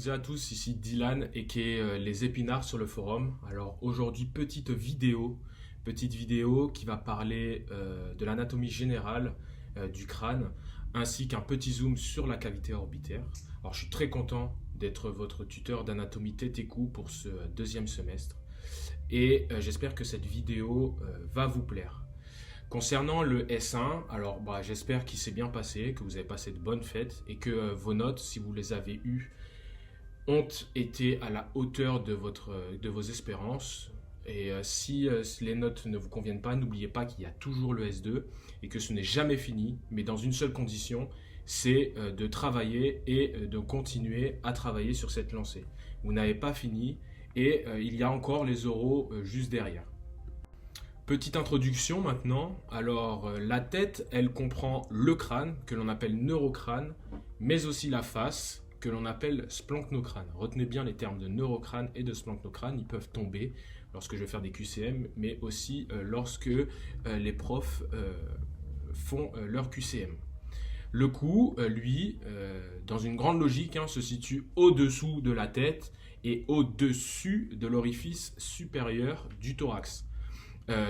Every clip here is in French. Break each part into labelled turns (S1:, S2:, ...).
S1: toutes et à tous, ici Dylan et qui est les épinards sur le forum. Alors aujourd'hui, petite vidéo qui va parler de l'anatomie générale du crâne ainsi qu'un petit zoom sur la cavité orbitaire. Alors je suis très content d'être votre tuteur d'anatomie tête et cou pour ce deuxième semestre et j'espère que cette vidéo va vous plaire. Concernant le S1, alors j'espère qu'il s'est bien passé, que vous avez passé de bonnes fêtes et que vos notes, si vous les avez eues, ont été à la hauteur de vos espérances. Et si les notes ne vous conviennent pas, n'oubliez pas qu'il y a toujours le S2 et que ce n'est jamais fini, mais dans une seule condition, c'est de travailler et de continuer à travailler sur cette lancée. Vous n'avez pas fini et il y a encore les oraux juste derrière. Petite introduction maintenant. Alors la tête, elle comprend le crâne que l'on appelle neurocrâne, mais aussi la face que l'on appelle splanchnocrine. Retenez bien les termes de neurocrâne et de splanchnocrine, ils peuvent tomber lorsque je vais faire des QCM, mais aussi lorsque les profs font leur QCM. Le cou, lui, dans une grande logique, se situe au-dessous de la tête et au-dessus de l'orifice supérieur du thorax.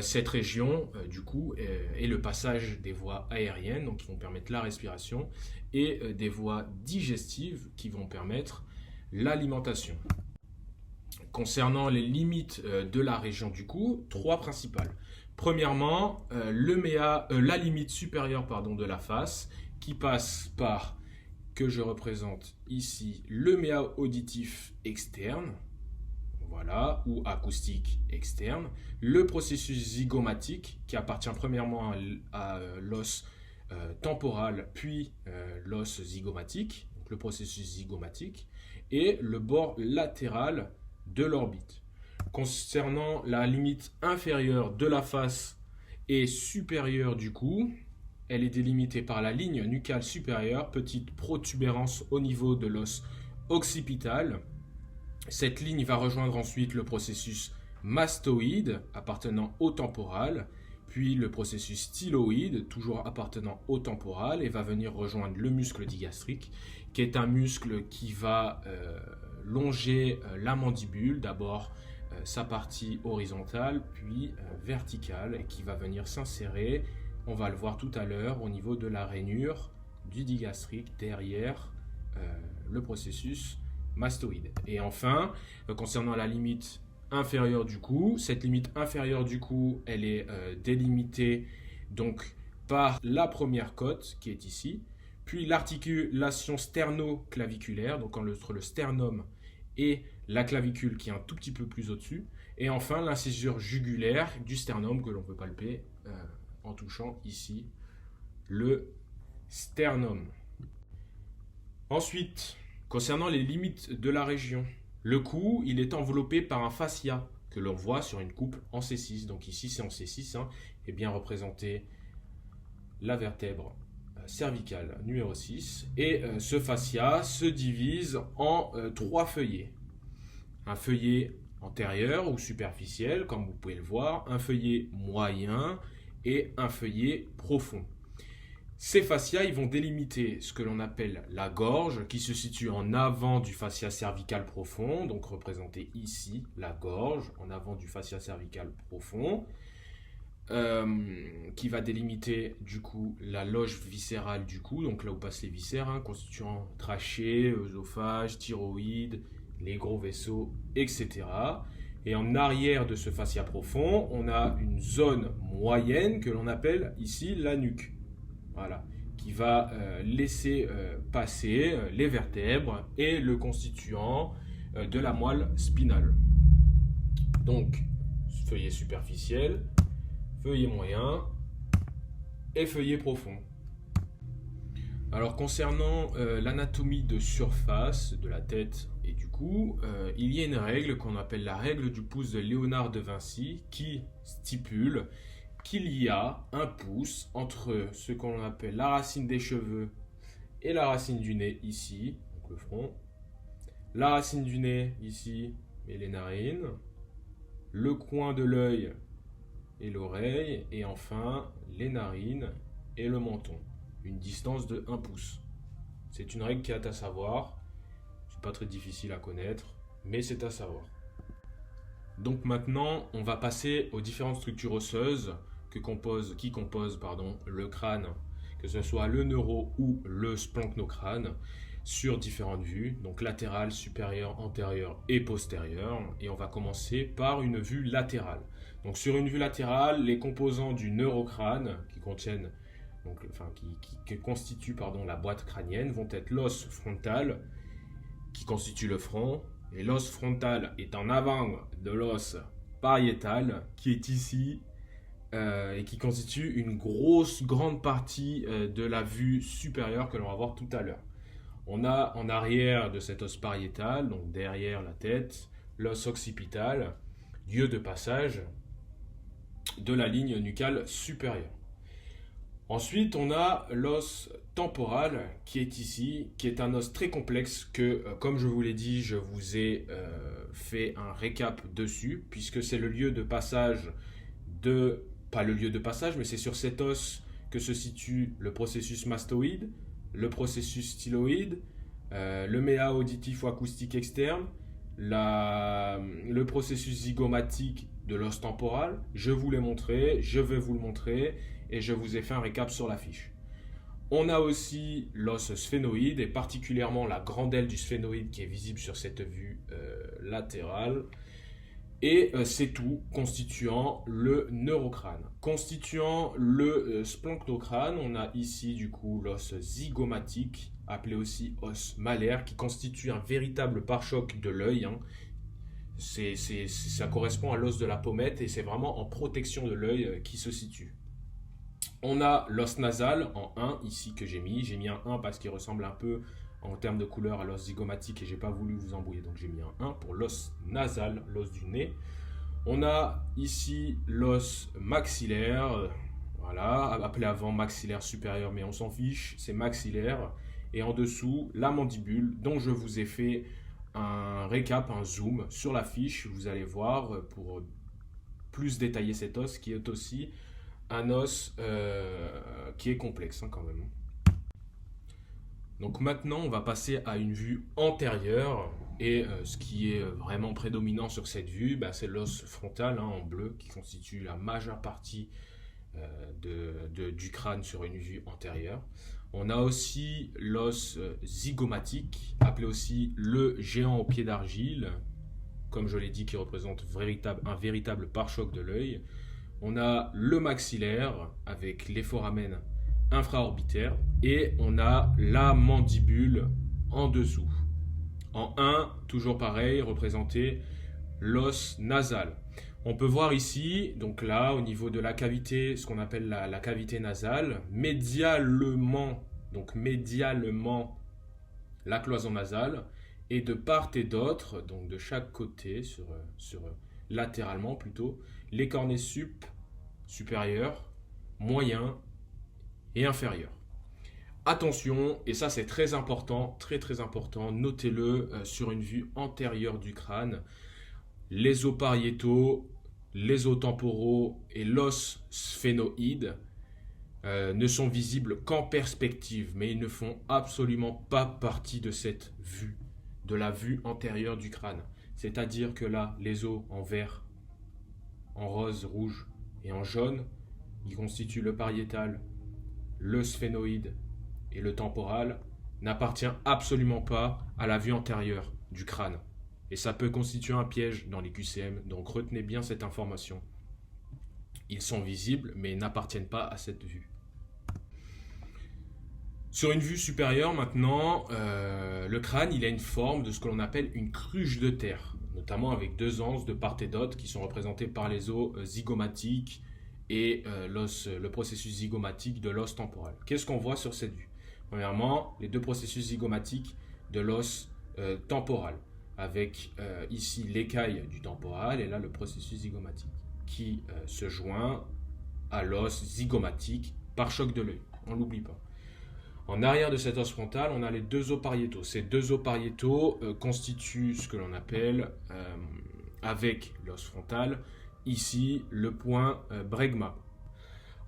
S1: Cette région, du coup, est le passage des voies aériennes, donc qui vont permettre la respiration, et des voies digestives qui vont permettre l'alimentation. Concernant les limites de la région du cou, trois principales. Premièrement, la limite supérieure de la face, qui passe par, que je représente ici, le méa auditif externe, voilà, ou acoustique externe, le processus zygomatique qui appartient premièrement à l'os temporal puis l'os zygomatique, donc le processus zygomatique, et le bord latéral de l'orbite. Concernant la limite inférieure de la face et supérieure du cou, elle est délimitée par la ligne nucale supérieure, petite protubérance au niveau de l'os occipital. Cette ligne va rejoindre ensuite le processus mastoïde appartenant au temporal, puis le processus styloïde toujours appartenant au temporal et va venir rejoindre le muscle digastrique qui est un muscle qui va longer la mandibule, d'abord sa partie horizontale puis verticale et qui va venir s'insérer, on va le voir tout à l'heure, au niveau de la rainure du digastrique derrière le processus mastoïde. Et enfin, concernant la limite inférieure du cou, cette limite inférieure du cou, elle est délimitée donc par la première côte qui est ici, puis l'articulation sterno-claviculaire, donc entre le sternum et la clavicule qui est un tout petit peu plus au-dessus, et enfin l'incisure jugulaire du sternum que l'on peut palper en touchant ici le sternum. Ensuite, concernant les limites de la région, le cou, il est enveloppé par un fascia que l'on voit sur une coupe en C6. Donc ici, c'est en C6, et bien représenté la vertèbre cervicale numéro 6. Et ce fascia se divise en trois feuillets. Un feuillet antérieur ou superficiel, comme vous pouvez le voir, un feuillet moyen et un feuillet profond. Ces fascias, ils vont délimiter ce que l'on appelle la gorge, qui se situe en avant du fascia cervical profond, donc représenté ici, la gorge, en avant du fascia cervical profond, qui va délimiter du coup la loge viscérale du cou, donc là où passent les viscères, constituant trachée, œsophage, thyroïde, les gros vaisseaux, etc. Et en arrière de ce fascia profond, on a une zone moyenne que l'on appelle ici la nuque. Voilà, qui va laisser passer les vertèbres et le constituant de la moelle spinale. Donc, feuillet superficiel, feuillet moyen et feuillet profond. Alors, concernant l'anatomie de surface de la tête et du cou, il y a une règle qu'on appelle la règle du pouce de Léonard de Vinci qui stipule qu'il y a un pouce entre ce qu'on appelle la racine des cheveux et la racine du nez ici, donc le front, la racine du nez ici et les narines, le coin de l'œil et l'oreille, et enfin les narines et le menton, une distance de 1 pouce. C'est une règle qui est à savoir, pas très difficile à connaître, mais c'est à savoir. Donc maintenant, on va passer aux différentes structures osseuses qui composent le crâne, que ce soit le neuro ou le splanchno-crâne, sur différentes vues, donc latérale, supérieure, antérieure et postérieure. Et on va commencer par une vue latérale. Donc sur une vue latérale, les composants du neurocrâne, qui constituent la boîte crânienne, vont être l'os frontal, qui constitue le front, et l'os frontal est en avant de l'os pariétal, qui est ici, et qui constitue une grande partie de la vue supérieure que l'on va voir tout à l'heure. On a en arrière de cet os pariétal, donc derrière la tête, l'os occipital, lieu de passage de la ligne nucale supérieure. Ensuite, on a l'os temporal qui est ici, qui est un os très complexe que, comme je vous l'ai dit, je vous ai fait un récap dessus, puisque c'est le lieu de passage pas le lieu de passage, mais c'est sur cet os que se situe le processus mastoïde, le processus styloïde, le méa auditif ou acoustique externe, le processus zygomatique de l'os temporal. Je vous l'ai montré, je vais vous le montrer et je vous ai fait un récap sur la fiche. On a aussi l'os sphénoïde et particulièrement la grande aile du sphénoïde qui est visible sur cette vue latérale. Et c'est tout constituant le neurocrâne. Constituant le splanchno-crâne, on a ici du coup l'os zygomatique, appelé aussi os malaire, qui constitue un véritable pare-choc de l'œil. Ça correspond à l'os de la pommette et c'est vraiment en protection de l'œil qui se situe. On a l'os nasal en 1 ici que j'ai mis. J'ai mis un 1 parce qu'il ressemble un peu en termes de couleur à l'os zygomatique et j'ai pas voulu vous embrouiller, donc j'ai mis un 1 pour l'os nasal, l'os du nez. On a ici l'os maxillaire, voilà, appelé avant maxillaire supérieur, mais on s'en fiche, c'est maxillaire. Et en dessous, la mandibule, dont je vous ai fait un récap, un zoom sur la fiche. Vous allez voir pour plus détailler cet os qui est aussi un os qui est complexe quand même. Donc maintenant, on va passer à une vue antérieure et ce qui est vraiment prédominant sur cette vue, c'est l'os frontal en bleu qui constitue la majeure partie du crâne sur une vue antérieure. On a aussi l'os zygomatique, appelé aussi le géant au pied d'argile, comme je l'ai dit, qui représente un véritable pare-choc de l'œil. On a le maxillaire avec les foramen infraorbitaire et on a la mandibule en dessous. En 1, toujours pareil, représenté l'os nasal. On peut voir ici, donc là, au niveau de la cavité, ce qu'on appelle la cavité nasale, médialement, la cloison nasale, et de part et d'autre, donc de chaque côté, latéralement plutôt, les cornets supérieurs, moyens et inférieurs. Attention, et ça c'est très important, très important, notez-le sur une vue antérieure du crâne, les os pariétaux, les os temporaux et l'os sphénoïde ne sont visibles qu'en perspective, mais ils ne font absolument pas partie de cette vue, de la vue antérieure du crâne. C'est-à-dire que là, les os en vert, en rose, rouge et en jaune, qui constituent le pariétal, le sphénoïde et le temporal, n'appartient absolument pas à la vue antérieure du crâne. Et ça peut constituer un piège dans les QCM, donc retenez bien cette information. Ils sont visibles, mais n'appartiennent pas à cette vue. Sur une vue supérieure maintenant, le crâne il a une forme de ce que l'on appelle une cruche de terre, notamment avec deux anses de part et d'autre qui sont représentées par les os zygomatiques et le processus zygomatique de l'os temporal. Qu'est-ce qu'on voit sur cette vue? Premièrement, les deux processus zygomatiques de l'os temporal, avec ici l'écaille du temporal et là le processus zygomatique, qui se joint à l'os zygomatique par choc de l'œil. On ne l'oublie pas. En arrière de cet os frontal, on a les deux os pariétaux. Ces deux os pariétaux constituent ce que l'on appelle, avec l'os frontal, ici le point bregma.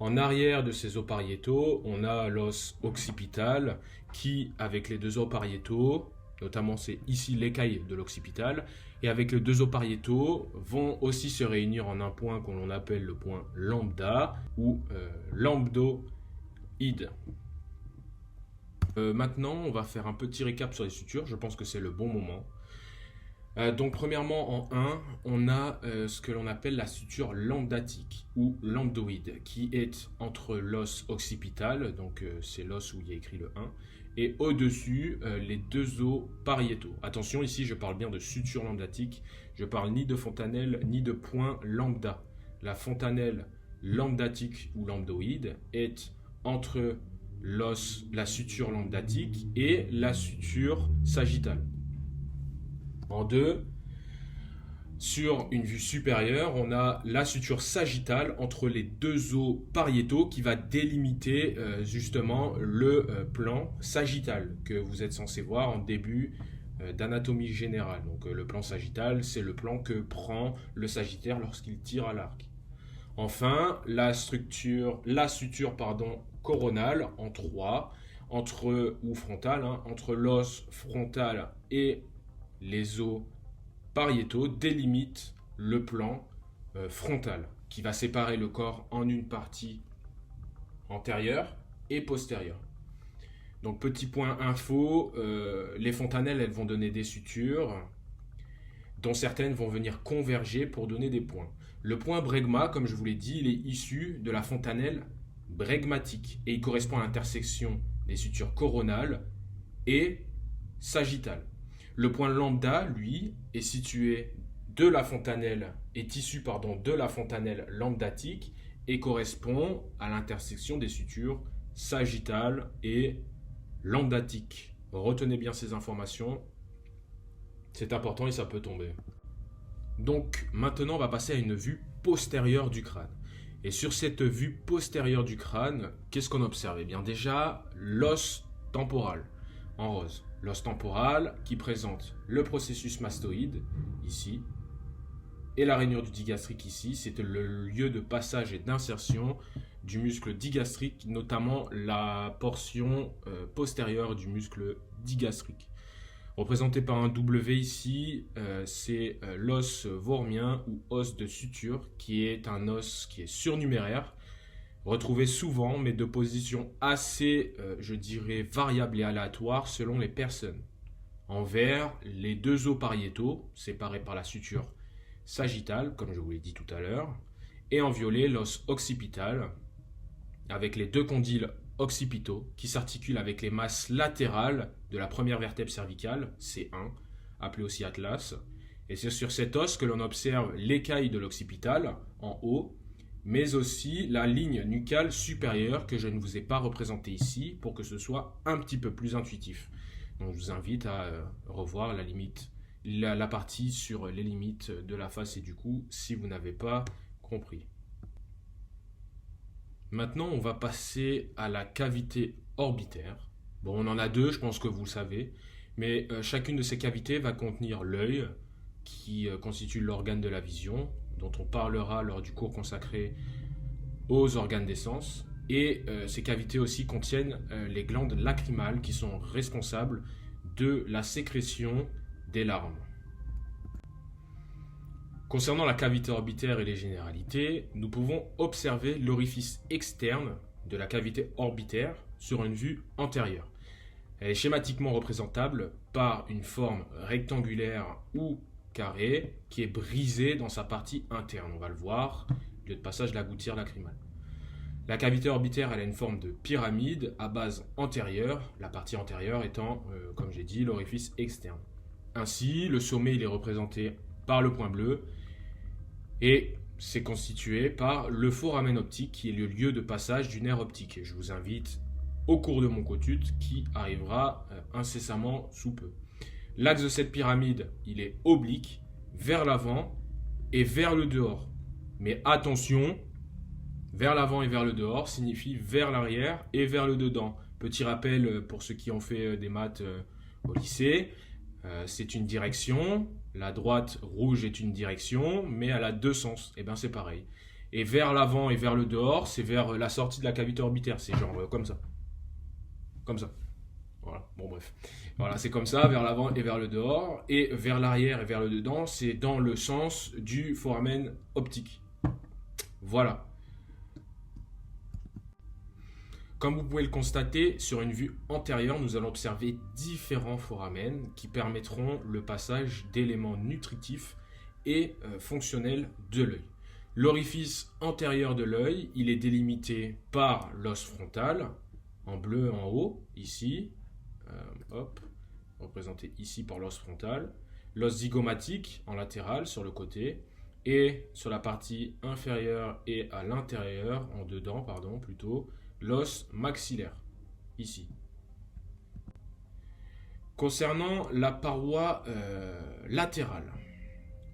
S1: En arrière de ces os pariétaux, on a l'os occipital qui, avec les deux os pariétaux, notamment c'est ici l'écaille de l'occipital, et avec les deux os pariétaux vont aussi se réunir en un point qu'on appelle le point lambda ou lambdoïde. Maintenant, on va faire un petit récap sur les sutures, je pense que c'est le bon moment. Donc premièrement, en 1, on a ce que l'on appelle la suture lambdatique ou lambdoïde, qui est entre l'os occipital, donc c'est l'os où il y a écrit le 1, et au-dessus, les deux os pariétaux. Attention, ici, je parle bien de suture lambdatique, je parle ni de fontanelle, ni de point lambda. La fontanelle lambdatique ou lambdoïde est entre l'os, la suture lambdatique et la suture sagittale. En 2, sur une vue supérieure, on a la suture sagittale entre les deux os pariétaux qui va délimiter justement le plan sagittal que vous êtes censé voir en début d'anatomie générale. Donc le plan sagittal, c'est le plan que prend le sagittaire lorsqu'il tire à l'arc. Enfin, la suture coronale en 3, entre l'os frontal et les os pariétaux délimitent le plan frontal qui va séparer le corps en une partie antérieure et postérieure. Donc petit point info, les fontanelles elles vont donner des sutures dont certaines vont venir converger pour donner des points. Le point bregma, comme je vous l'ai dit, il est issu de la fontanelle bregmatique et il correspond à l'intersection des sutures coronales et sagittales. Le point lambda, lui, est issu de la fontanelle lambdatique et correspond à l'intersection des sutures sagittales et lambdatiques. Retenez bien ces informations, c'est important et ça peut tomber. Donc maintenant, on va passer à une vue postérieure du crâne. Et sur cette vue postérieure du crâne, qu'est-ce qu'on observe? Eh bien déjà, l'os temporal en rose. L'os temporal qui présente le processus mastoïde, ici, et la rainure du digastrique ici. C'est le lieu de passage et d'insertion du muscle digastrique, notamment la portion postérieure du muscle digastrique. Représenté par un W ici, c'est l'os vormien ou os de suture, qui est un os qui est surnuméraire, retrouvé souvent, mais de position assez, je dirais, variable et aléatoire selon les personnes. En vert, les deux os pariétaux, séparés par la suture sagittale, comme je vous l'ai dit tout à l'heure, et en violet, l'os occipital, avec les deux condyles occipitaux qui s'articulent avec les masses latérales de la première vertèbre cervicale, C1, appelée aussi atlas. Et c'est sur cet os que l'on observe l'écaille de l'occipital, en haut, mais aussi la ligne nucale supérieure que je ne vous ai pas représentée ici pour que ce soit un petit peu plus intuitif. Donc je vous invite à revoir la partie sur les limites de la face et du cou si vous n'avez pas compris. Maintenant, on va passer à la cavité orbitaire. Bon, on en a deux, je pense que vous le savez, mais chacune de ces cavités va contenir l'œil, qui constitue l'organe de la vision, dont on parlera lors du cours consacré aux organes des sens. Et ces cavités aussi contiennent les glandes lacrymales qui sont responsables de la sécrétion des larmes. Concernant la cavité orbitaire et les généralités, nous pouvons observer l'orifice externe de la cavité orbitaire sur une vue antérieure. Elle est schématiquement représentable par une forme rectangulaire ou carrée qui est brisée dans sa partie interne. On va le voir, lieu de passage de la gouttière lacrymale. La cavité orbitaire elle a une forme de pyramide à base antérieure, la partie antérieure étant, comme j'ai dit, l'orifice externe. Ainsi, le sommet il est représenté par le point bleu et c'est constitué par le foramen optique qui est le lieu de passage du nerf optique. Je vous invite au cours de mon cotute qui arrivera incessamment sous peu. L'axe de cette pyramide, il est oblique vers l'avant et vers le dehors. Mais attention, vers l'avant et vers le dehors signifie vers l'arrière et vers le dedans. Petit rappel pour ceux qui ont fait des maths au lycée, c'est une direction. La droite rouge est une direction, mais elle a deux sens. Et bien c'est pareil. Et vers l'avant et vers le dehors, c'est vers la sortie de la cavité orbitaire. C'est genre comme ça. Comme ça. Voilà, bon bref. Voilà, c'est comme ça, vers l'avant et vers le dehors. Et vers l'arrière et vers le dedans, c'est dans le sens du foramen optique. Voilà. Comme vous pouvez le constater, sur une vue antérieure, nous allons observer différents foramen qui permettront le passage d'éléments nutritifs et fonctionnels de l'œil. L'orifice antérieur de l'œil, il est délimité par l'os frontal, en bleu en haut, ici, représenté ici par l'os frontal, l'os zygomatique en latéral sur le côté, et sur la partie inférieure et à l'intérieur, en dedans, pardon, plutôt, l'os maxillaire, ici. Concernant la paroi latérale,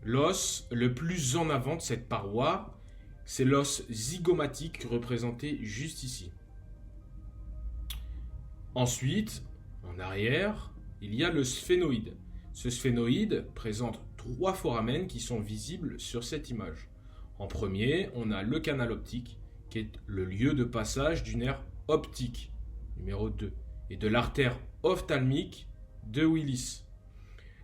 S1: l'os le plus en avant de cette paroi, c'est l'os zygomatique représenté juste ici. Ensuite, en arrière, il y a le sphénoïde. Ce sphénoïde présente 3 foramen qui sont visibles sur cette image. En premier, on a le canal optique, qui est le lieu de passage du nerf optique, numéro 2, et de l'artère ophtalmique de Willis.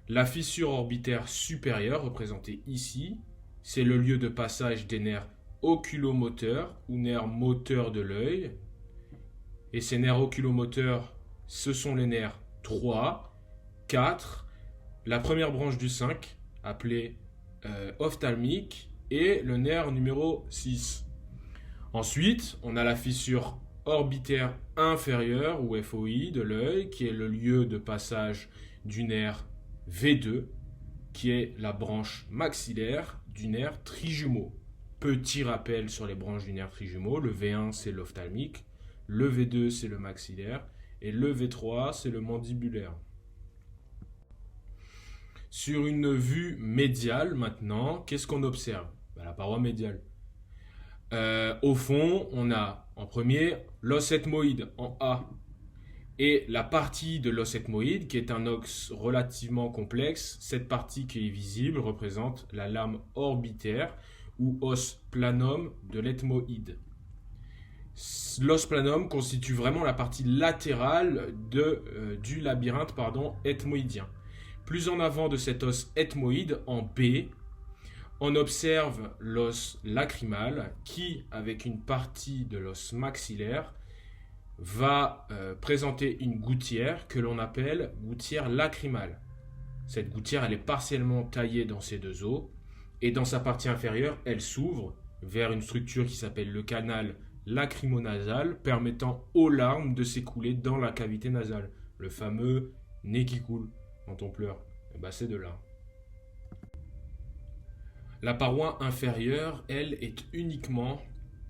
S1: La fissure orbitaire supérieure, représentée ici, c'est le lieu de passage des nerfs oculomoteurs ou nerfs moteurs de l'œil. Et ces nerfs oculomoteurs, ce sont les nerfs 3, 4, la première branche du 5, appelée ophtalmique, et le nerf numéro 6. Ensuite, on a la fissure orbitaire inférieure ou FOI de l'œil, qui est le lieu de passage du nerf V2, qui est la branche maxillaire du nerf trijumeau. Petit rappel sur les branches du nerf trijumeau, le V1 c'est l'ophtalmique, le V2 c'est le maxillaire et le V3 c'est le mandibulaire. Sur une vue médiale maintenant, qu'est-ce qu'on observe? La paroi médiale. Au fond, on a en premier l'os ethmoïde en A et la partie de l'os ethmoïde qui est un os relativement complexe. Cette partie qui est visible représente la lame orbitaire ou os planum de l'ethmoïde. L'os planum constitue vraiment la partie latérale du labyrinthe ethmoïdien. Plus en avant de cet os ethmoïde, en B, on observe l'os lacrymal qui, avec une partie de l'os maxillaire, va présenter une gouttière que l'on appelle gouttière lacrymale. Cette gouttière, elle est partiellement taillée dans ces deux os et dans sa partie inférieure, elle s'ouvre vers une structure qui s'appelle le canal lacrymonasal, permettant aux larmes de s'écouler dans la cavité nasale. Le fameux nez qui coule quand on pleure. Et ben, c'est de là. La paroi inférieure, elle, est uniquement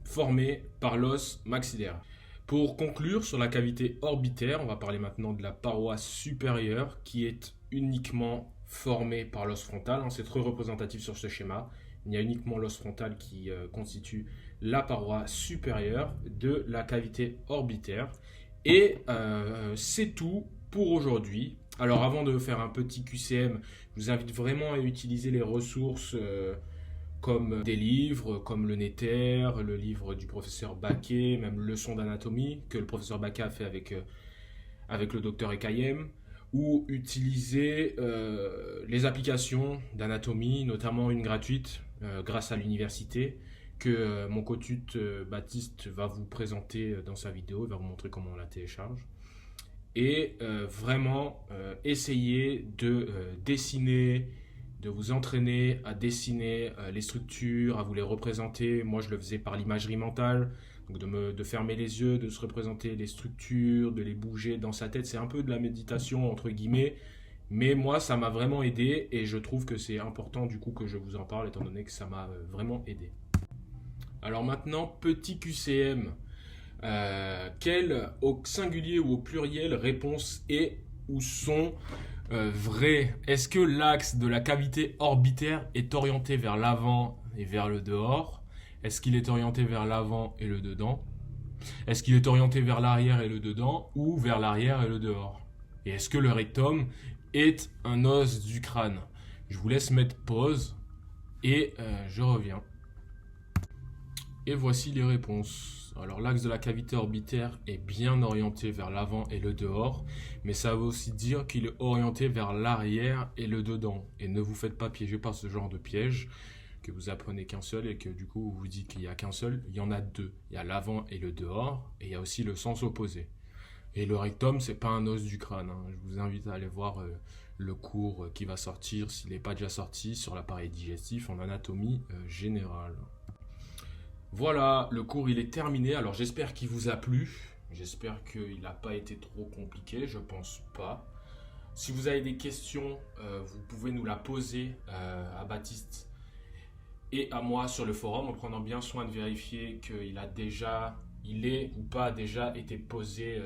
S1: formée par l'os maxillaire. Pour conclure sur la cavité orbitaire, on va parler maintenant de la paroi supérieure qui est uniquement formée par l'os frontal. C'est très représentatif sur ce schéma. Il y a uniquement l'os frontal qui constitue la paroi supérieure de la cavité orbitaire. Et c'est tout pour aujourd'hui. Alors avant de faire un petit QCM, je vous invite vraiment à utiliser les ressources comme des livres, comme le Néther, le livre du professeur Baquet, même Leçon d'anatomie que le professeur Baquet a fait avec le docteur Ekayem, ou utiliser les applications d'anatomie, notamment une gratuite grâce à l'université, que mon co-tute Baptiste va vous présenter dans sa vidéo, il va vous montrer comment on la télécharge. Et vraiment essayer de dessiner, de vous entraîner à dessiner les structures, à vous les représenter. Moi, je le faisais par l'imagerie mentale, donc de fermer les yeux, de se représenter les structures, de les bouger dans sa tête. C'est un peu de la méditation, entre guillemets, mais moi, ça m'a vraiment aidé et je trouve que c'est important du coup que je vous en parle, étant donné que ça m'a vraiment aidé. Alors maintenant, petit QCM. Quelle, au singulier ou au pluriel, réponse est ou sont vraies? Est-ce que l'axe de la cavité orbitaire est orienté vers l'avant et vers le dehors? Est-ce qu'il est orienté vers l'avant et le dedans? Est-ce qu'il est orienté vers l'arrière et le dedans ou vers l'arrière et le dehors? Et est-ce que le rectum est un os du crâne? Je vous laisse mettre pause et je reviens. Et voici les réponses. Alors l'axe de la cavité orbitaire est bien orienté vers l'avant et le dehors, mais ça veut aussi dire qu'il est orienté vers l'arrière et le dedans. Et ne vous faites pas piéger par ce genre de piège, que vous apprenez qu'un seul et que du coup vous vous dites qu'il n'y a qu'un seul. Il y en a deux. Il y a l'avant et le dehors, et il y a aussi le sens opposé. Et le rectum, c'est pas un os du crâne, hein. Je vous invite à aller voir le cours qui va sortir, s'il n'est pas déjà sorti, sur l'appareil digestif en anatomie générale. Voilà, le cours il est terminé. Alors j'espère qu'il vous a plu. J'espère qu'il n'a pas été trop compliqué. Je pense pas. Si vous avez des questions, vous pouvez nous la poser à Baptiste et à moi sur le forum en prenant bien soin de vérifier il est ou pas déjà été posé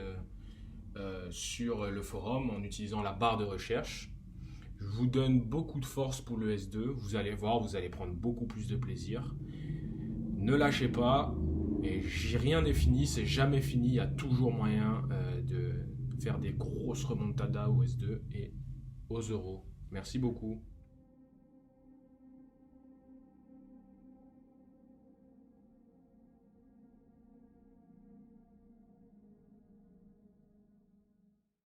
S1: sur le forum en utilisant la barre de recherche. Je vous donne beaucoup de force pour le S2. Vous allez voir, vous allez prendre beaucoup plus de plaisir. Ne lâchez pas, et rien n'est fini, c'est jamais fini, il y a toujours moyen de faire des grosses remontadas au S2 et aux euros. Merci beaucoup.